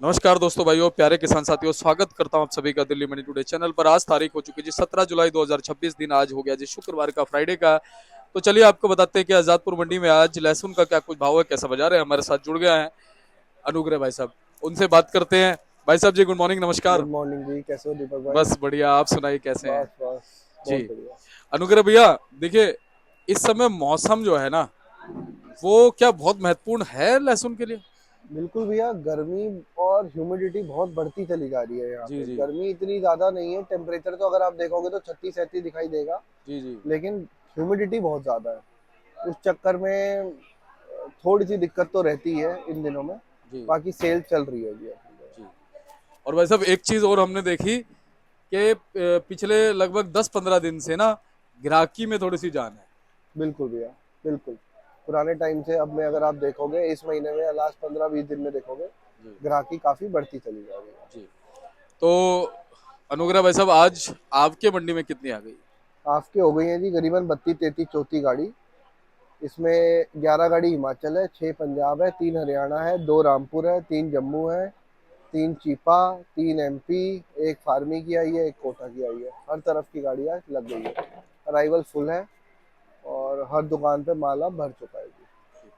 नमस्कार दोस्तों, भाइयों, प्यारे किसान साथियों, स्वागत करता हूं आप सभी का दिल्ली मनी टुडे चैनल पर। आज तारीख हो चुकी जी 17 जुलाई 2026, दिन आज हो गया जी शुक्रवार का, फ्राइडे का। तो चलिए आपको बताते हैं कि आजादपुर मंडी में आज लहसुन का क्या कुछ भाव है, कैसा बाजार है। हमारे साथ जुड़ गया है अनुग्रह भाई साहब, उनसे बात करते हैं। भाई साहब जी, गुड मॉर्निंग, नमस्कार। गुड मॉर्निंग जी। कैसे हो दीपक भाई? बस बढ़िया, आप सुनाइए कैसे हैं। बस बस जी, बहुत बढ़िया। अनुग्रह भैया, देखिए, इस समय मौसम जो है ना, वो क्या बहुत महत्वपूर्ण है लहसुन के लिए। बिल्कुल भैया, गर्मी और ह्यूमिडिटी बहुत बढ़ती चली जा रही है। यहाँ जी पे जी गर्मी इतनी ज़्यादा नहीं है। टेम्परेचर तो अगर आप देखोगे तो 36-37 दिखाई देगा, जी जी लेकिन ह्यूमिडिटी बहुत ज़्यादा है। उस चक्कर में थोड़ी सी दिक्कत तो रहती है इन दिनों में। जी बाकी सेल चल रही है जी अपनी जगह। जी। और भाई साहब, एक चीज और हमने देखी कि पिछले लगभग 10-15 दिन से ना ग्राहकी में थोड़ी सी जान है। बिल्कुल भैया, बिल्कुल। पुराने टाइम से अब में अगर आप देखोगे इस महीने में या लास्ट 15-20 दिन में देखोगे, जी ग्राहकी काफ़ी बढ़ती चली जा रही है। जी। तो अनुग्रह भाई साहब, आज आपके मंडी में कितनी आ गई। आपके हो गई हैं जी करीबन 32-33-34 गाड़ी। इसमें 11 गाड़ी हिमाचल है, 6 पंजाब है, 3 हरियाणा है, 2 रामपुर है, 3 जम्मू है, 3 चीपा, 3 एमपी, एक फार्मी की आई है, एक कोटा की आई है। हर तरफ की गाड़ियाँ लग गई है। अराइवल फुल है और हर दुकान पे माल अब भर चुका है जी।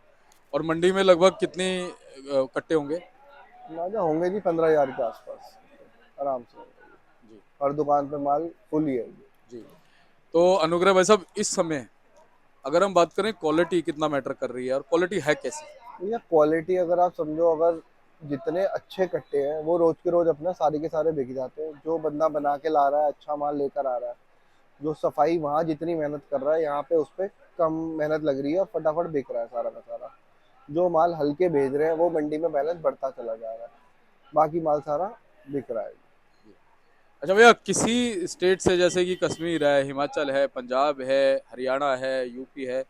और मंडी में लगभग कितनी कट्टे होंगे। अंदाजा होंगे जी 15,000 के आसपास, आराम से होंगे जी। जी हर दुकान पे माल फुल ही है जी। जी। तो अनुग्रह भाई साहब, इस समय अगर हम बात करें, क्वालिटी कितना मैटर कर रही है और क्वालिटी है कैसी। भैया क्वालिटी अगर आप समझो, अगर जितने अच्छे कट्टे हैं वो रोज के रोज अपना सारे के सारे बिक जाते हैं। जो बंदा बना के ला रहा है, अच्छा माल लेकर आ रहा है, जो सफाई वहाँ जितनी मेहनत कर रहा है यहाँ पे उस पर कम मेहनत लग रही है और फटाफट बिक रहा है सारा का सारा। जो माल हल्के भेज रहे हैं वो मंडी में बैलेंस बढ़ता चला जा रहा है, बाकी माल सारा बिक रहा है। अच्छा भैया, किसी स्टेट से, जैसे कि कश्मीर है, हिमाचल है, पंजाब है, हरियाणा है, यूपी है,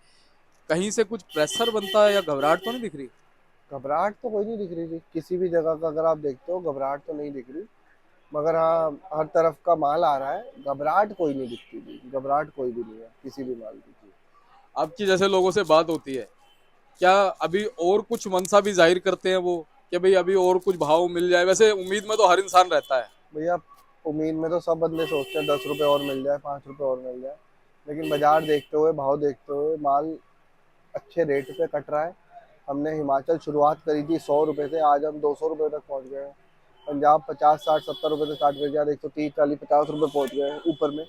कहीं से कुछ प्रेशर बनता है या घबराहट तो नहीं दिख रही। घबराहट तो कोई नहीं दिख रही थी किसी भी जगह का, अगर आप देखते हो घबराहट तो नहीं दिख रही। मगर हाँ, हर तरफ का माल आ रहा है, घबराहट कोई नहीं दिखती थी। घबराहट कोई भी नहीं है किसी भी माल की। आपकी जैसे लोगों से बात होती है, क्या अभी और कुछ मनसा भी जाहिर करते हैं वो, कि भाई अभी और कुछ भाव मिल जाए। वैसे उम्मीद में तो हर इंसान रहता है। भैया उम्मीद में तो सब बंदे सोचते हैं 10 रुपए और मिल जाए, 5 रुपए और मिल जाए, लेकिन बाजार देखते हुए, भाव देखते हुए माल अच्छे रेट पे कट रहा है। हमने हिमाचल शुरुआत करी थी 100 रुपए से, आज हम 200 रुपए तक पहुंच गए हैं। पंजाब 50-60-70 रुपए से स्टार्ट करके आज 130-40-50 रुपए पहुंच गए हैं ऊपर में।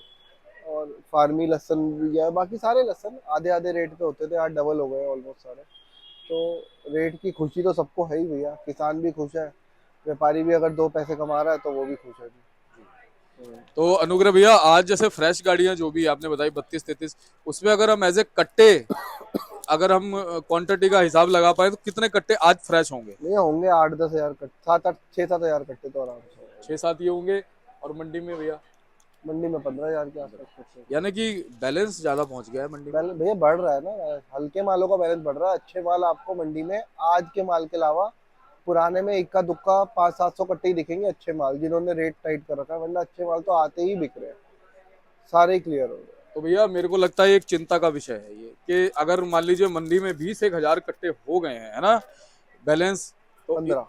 और फार्मी लहसन भी गया है, बाकी सारे लहसन आधे आधे रेट पे होते थे, आज डबल हो गए ऑलमोस्ट सारे। तो रेट की खुशी तो सबको है ही भैया, किसान भी खुश है, व्यापारी भी अगर 2 पैसे कमा रहा है तो वो भी खुश है जी। तो अनुग्रह भैया, आज जैसे फ्रेश गाड़ियां जो भी आपने बताई 32-33, उसमें अगर हम एज ए कट्टे, अगर हम क्वांटिटी का हिसाब लगा पाए तो कितने कट्टे आज फ्रेश होंगे। भैया होंगे 8-10 हज़ार कट्टे, 7-8 6-7 हज़ार कट्टे तो आराम से होंगे। 6-7 ये होंगे। और मंडी में भैया, मंडी में 15,000 के आसपास कट्टे। यानी कि बैलेंस ज्यादा पहुंच गया है मंडी में। बैलेंस भैया बढ़ रहा है ना, हल्के मालों का बैलेंस बढ़ रहा है। अच्छे माल आपको मंडी में आज के माल के अलावा पुराने में इक्का दुक्का 500-700 कट्टे ही दिखेंगे अच्छे माल, जिन्होंने रेट टाइट कर रखा है, वरना अच्छे माल तो आते ही बिक रहे हैं, सारे ही क्लियर हो गए। तो भैया, मेरे को लगता है एक चिंता का विषय है ये, कि अगर मान लीजिए मंडी में 20-1 हजार कट्टे हो गए हैं, है ना, बैलेंस, तो 15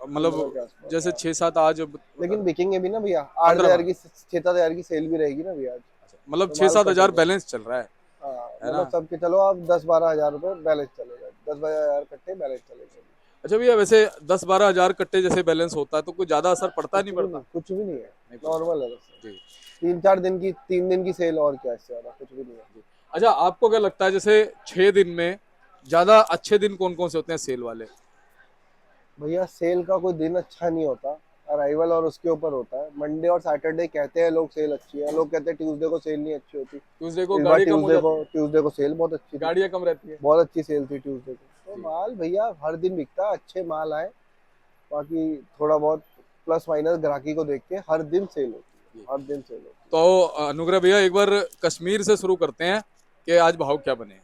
15 मतलब के आसपास जैसे हाँ। 6-7 आज बता लेकिन रहे, बिकेंगे भी ना भैया, आठ 15 हजार मान, की 6-7 हज़ार की सेल भी रहेगी ना भैया आज। मतलब तो छह माल सात हजार कटेगा। बैलेंस चल रहा हाँ, है ना। मतलब सबके चलो आप 10-12 हज़ार रुपये बैलेंस चलेगा, 10-12 हज़ार कट्टे बैलेंस चलेगा। अच्छा भैया, वैसे 10-12 हजार कट्टे जैसे बैलेंस होता है तो कोई ज्यादा असर पड़ता नहीं पड़ता। कुछ भी नहीं है। नहीं पड़ता। नॉर्मल है बस। जी 3-4 दिन की, 3 दिन की सेल, और क्या, इससे ज्यादा कुछ भी नहीं है। जी। अच्छा, आपको क्या लगता है, जैसे 6 दिन में ज्यादा अच्छे दिन कौन कौन से होते हैं सेल वाले। भैया सेल का कोई दिन अच्छा नहीं होता, अराइवल और उसके ऊपर होता है। मंडे और सैटरडे कहते हैं लोग सेल अच्छी है, लोग कहते हैं ट्यूसडे को सेल नहीं अच्छी होती। ट्यूसडे को इस बार गाड़ी कम हो जाती है, ट्यूसडे को सेल बहुत अच्छी थी। गाड़ियां कम रहती है। बहुत अच्छी सेल थी ट्यूसडे को। तो जी माल भैया हर दिन बिकता है, अच्छे माल आए, बाकी थोड़ा बहुत प्लस माइनस ग्राहकी को देख के हर दिन सेल होती जी। है, हर दिन सेल होती तो अनुग्रह भैया, एक बार कश्मीर से शुरू करते हैं कि आज भाव क्या बने हैं।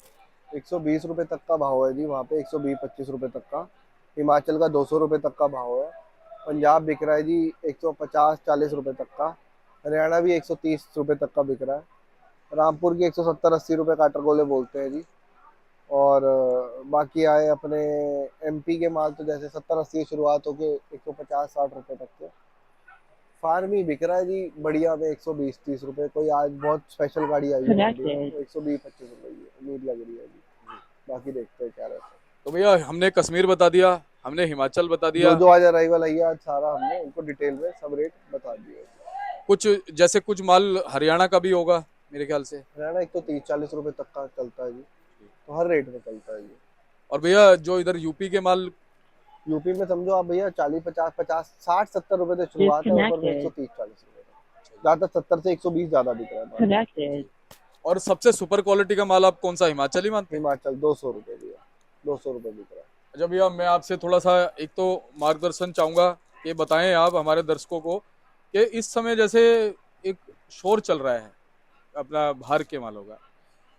है। 120 रुपये तक का भाव है जी वहाँ पे, 120-25 रुपये तक का। हिमाचल का 200 रुपये तक का भाव है। पंजाब बिक रहा है जी 150-40 रुपये तक का। हरियाणा भी 130 रुपये तक का बिक रहा है। रामपुर की 170-80 रुपये काटर गोले बोलते हैं जी। और बाकी आए अपने एमपी के माल तो जैसे 70-80 की शुरुआत होके 150-60 रुपए तक के। फार्मी बिक रहा है जी बढ़िया में 120-30 रुपए। कोई आज बहुत स्पेशल गाड़ी आई है मंडी में, Connected. वो 120-25 रुपए की है, उम्मीद लग रही है जी। बाकी देखते हैं क्या रहता है। तो भैया हमने कश्मीर बता दिया, हमने हिमाचल बता जो दिया, जो आज अराइवल आई है आज सारा हमने उनको डिटेल में सब रेट बता दिए। कुछ जैसे कुछ माल हरियाणा का भी होगा मेरे ख्याल से। हरियाणा एक तो 30-40 रुपए तक का चलता है जी, तो हर रेट में चलता है जी। और भैया जो इधर यूपी के माल, यूपी में समझो आप भैया 40-50-50-60-70 रुपए से शुरुआत है, ऊपर में Disconnected. 130-40 रुपए तक। ज्यादा 70 से 120 ज्यादा बिक रहा है माल। Connected. और सबसे सुपर क्वालिटी का माल आप कौन सा हिमाचली मानते हैं? हिमाचल 200 रुपए भैया, 200 रुपए बिक रहा है। अच्छा भैया, मैं आपसे थोड़ा सा एक तो मार्गदर्शन चाहूंगा कि बताएं आप हमारे दर्शकों को कि इस समय जैसे एक शोर चल रहा है अपना बाहर के मालों का,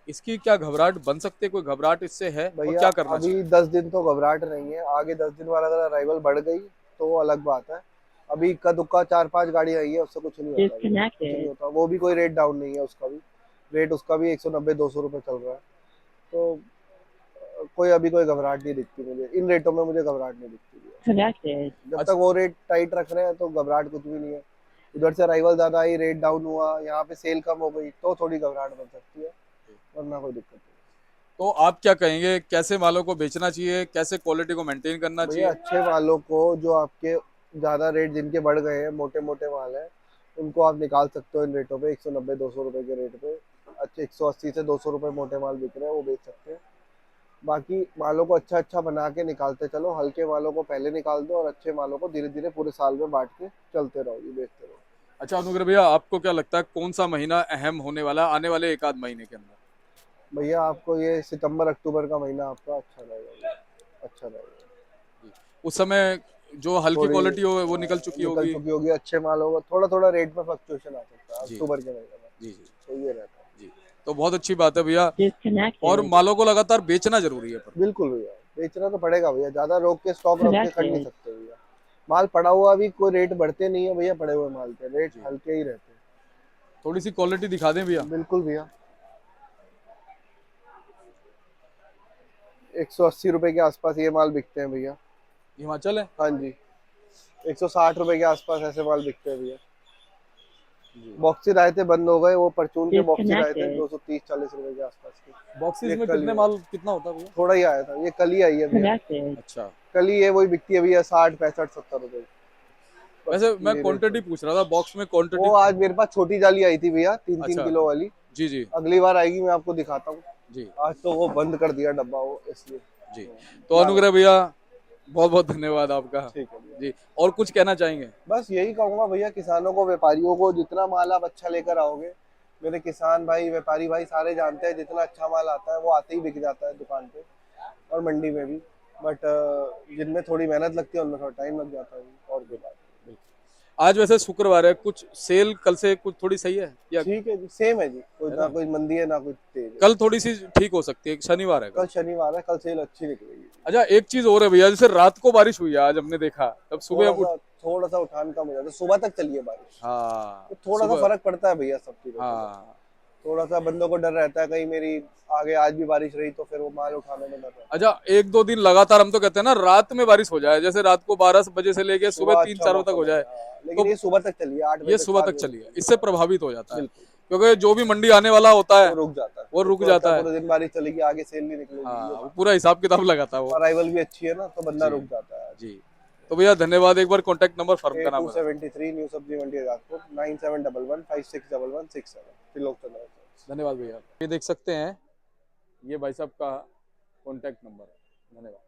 इसकी क्या घबराहट बन सकती है? कोई घबराहट इससे है और भैया क्या करना अभी चाहिए? 10 दिन तो घबराहट नहीं है, आगे 10 दिन बाद अगर अराइवल बढ़ गई तो वो अलग बात है। अभी इक्का दुक्का 4-5 गाड़ी आई है, उससे कुछ नहीं होता भैया, कुछ नहीं Disconnected. होता। वो भी कोई रेट डाउन नहीं है, उसका भी रेट उसका भी 190-200 रुपए चल रहा है। तो कोई अभी कोई घबराहट नहीं दिखती मुझे, इन रेटों में मुझे घबराहट नहीं दिखती भैया। Connected. जब तक अच्छा, वो रेट टाइट रख रहे हैं तो घबराहट कुछ भी नहीं है। उधर से अराइवल ज्यादा आई, रेट डाउन हुआ, यहाँ पे सेल कम हो गई तो थोड़ी घबराहट बन सकती है, वरना कोई दिक्कत नहीं। तो आप क्या कहेंगे, कैसे मालों को बेचना चाहिए, कैसे क्वालिटी को मेंटेन करना भैया चाहिए? अच्छे मालों को, जो आपके ज्यादा रेट जिनके बढ़ गए हैं, मोटे मोटे माल है, उनको आप निकाल सकते हो इन रेटों पे, 190-200 रुपए के रेट पे। अच्छे 180 से 200 रुपए मोटे माल बिक रहे हैं, वो बेच सकते हैं। बाकी मालों को अच्छा अच्छा बना के निकालते चलो, हल्के मालों को पहले निकाल दो और अच्छे मालों को धीरे धीरे पूरे साल में बांट के चलते रहो, ये बेचते रहो। अच्छा अनुग्रह भैया, आपको क्या लगता है कौन सा महीना अहम होने वाला है आने वाले एक आध महीने के अंदर? भैया आपको ये सितंबर अक्टूबर का महीना आपका अच्छा रहेगा भैया, अच्छा रहेगा। जी। उस समय जो हल्की थोड़ी क्वालिटी हो वो निकल चुकी निकल होगी। चुकी होगी, अच्छे माल होगा, थोड़ा थोड़ा रेट में फ्लक्चुएशन आ सकता है जी अक्टूबर के महीने में, जी जी तो ये रहता है। जी। तो बहुत अच्छी बात है भैया। और Disconnected. मालों को लगातार बेचना जरूरी है पर। बिल्कुल भैया, बेचना तो पड़ेगा भैया, ज्यादा रोक के स्टॉक रख के कर नहीं Connected. सकते भैया। माल पड़ा हुआ भी कोई रेट बढ़ते नहीं है भैया, पड़े हुए माल के रेट जी। हल्के ही रहते थोड़ी सी क्वालिटी दिखा दें भैया। हैं। बिल्कुल भैया, 180 रुपए के आसपास ये माल बिकते हैं भैया। हिमाचल है। हाँ जी, 160 रुपए के आसपास ऐसे माल बिकते हैं भैया। जी। बॉक्सी रायते बंद हो गए, वो परचून के बॉक्सी रायते Disconnected. 230-40 रुपए के आसपास के। बॉक्सेस ये में कल ही कितने है, माल कितना होता है भैया? थोड़ा ही आया था, ये कल ही आई है भैया। Connected. अच्छा। कल ही है, वही बिकती है भैया 60-65-70 रुपए। बस वैसे मैं ये रेट क्वांटिटी है। पूछ रहा था, बॉक्स में क्वांटिटी। वो आज मेरे पास छोटी जाली आई थी भैया, 3-3 अच्छा। किलो वाली। जी जी अगली बार आएगी मैं आपको दिखाता हूँ। जी आज तो वो बंद कर दिया डब्बा वो, इसलिए। जी। तो माल अनुग्रह भैया, बहुत बहुत धन्यवाद आपका। ठीक है भैया। जी। और कुछ कहना चाहेंगे? बस यही कहूंगा भैया, किसानों को, व्यापारियों को, जितना माल आप अच्छा लेकर आओगे, मेरे किसान भाई व्यापारी भाई सारे जानते हैं, जितना अच्छा माल आता है वो आते ही बिक जाता है दुकान पे और मंडी में भी। बट जिनमें थोड़ी मेहनत लगती है उनमें थोड़ा टाइम लग जाता है, और कोई बात बिल्कुल। आज वैसे शुक्रवार है, कुछ सेल कल से कुछ थोड़ी सही है या? नहीं। ठीक है जी, सेम है जी, कोई है ना ना? कोई मंदी है ना कोई तेज है। कल थोड़ी सी ठीक हो सकती है, शनिवार है कल। कल शनिवार है, कल सेल अच्छी निकलेगी। अच्छा, एक चीज और है भैया, जैसे रात को बारिश हुई है आज हमने देखा, तब सुबह थोड़ा अब उठ। सा थोड़ा सा उठान कम हो जाता है, सुबह तक चली है बारिश, हाँ तो थोड़ा सा सुबह। फर्क पड़ता है भैया सब चीजों का। हाँ। थोड़ा सा बंदों को डर रहता है, कहीं मेरी आगे आज भी बारिश रही तो फिर वो माल उठाने में डर रहता है। अच्छा, एक दो दिन लगातार हम तो कहते हैं ना रात में बारिश हो जाए, जैसे रात को 12 बजे से लेके सुबह सुबह तीन अच्छा चार बजे तक हो मौसम है, जाए, हाँ, लेकिन तो ये सुबह तक चली है, 8 बजे ये तक सुबह 7 तक बजे तक चलिए, चली है। इससे प्रभावित हो जाता है। बिल्कुल, क्योंकि जो भी मंडी आने वाला होता है वो रुक जाता है, वो रुक उसको लगता है जाता है। पूरे दिन बारिश चलेगी, आगे सेल नहीं निकलेगी, ये हाँ, वो बात। पूरा हिसाब किताब लगाता है वो। अराइवल भी अच्छी है ना, तो बंदा जी रुक जाता है। जी। तो भैया धन्यवाद, एक बार कॉन्टैक्ट नंबर फर्म ए का नाम टू बता। 73 न्यू सब्जी मंडी आजादपुर, 9711561167, त्रिलोक चंद्र। धन्यवाद भैया। ये देख सकते हैं, ये भाई साहब का कॉन्टैक्ट नंबर है। धन्यवाद।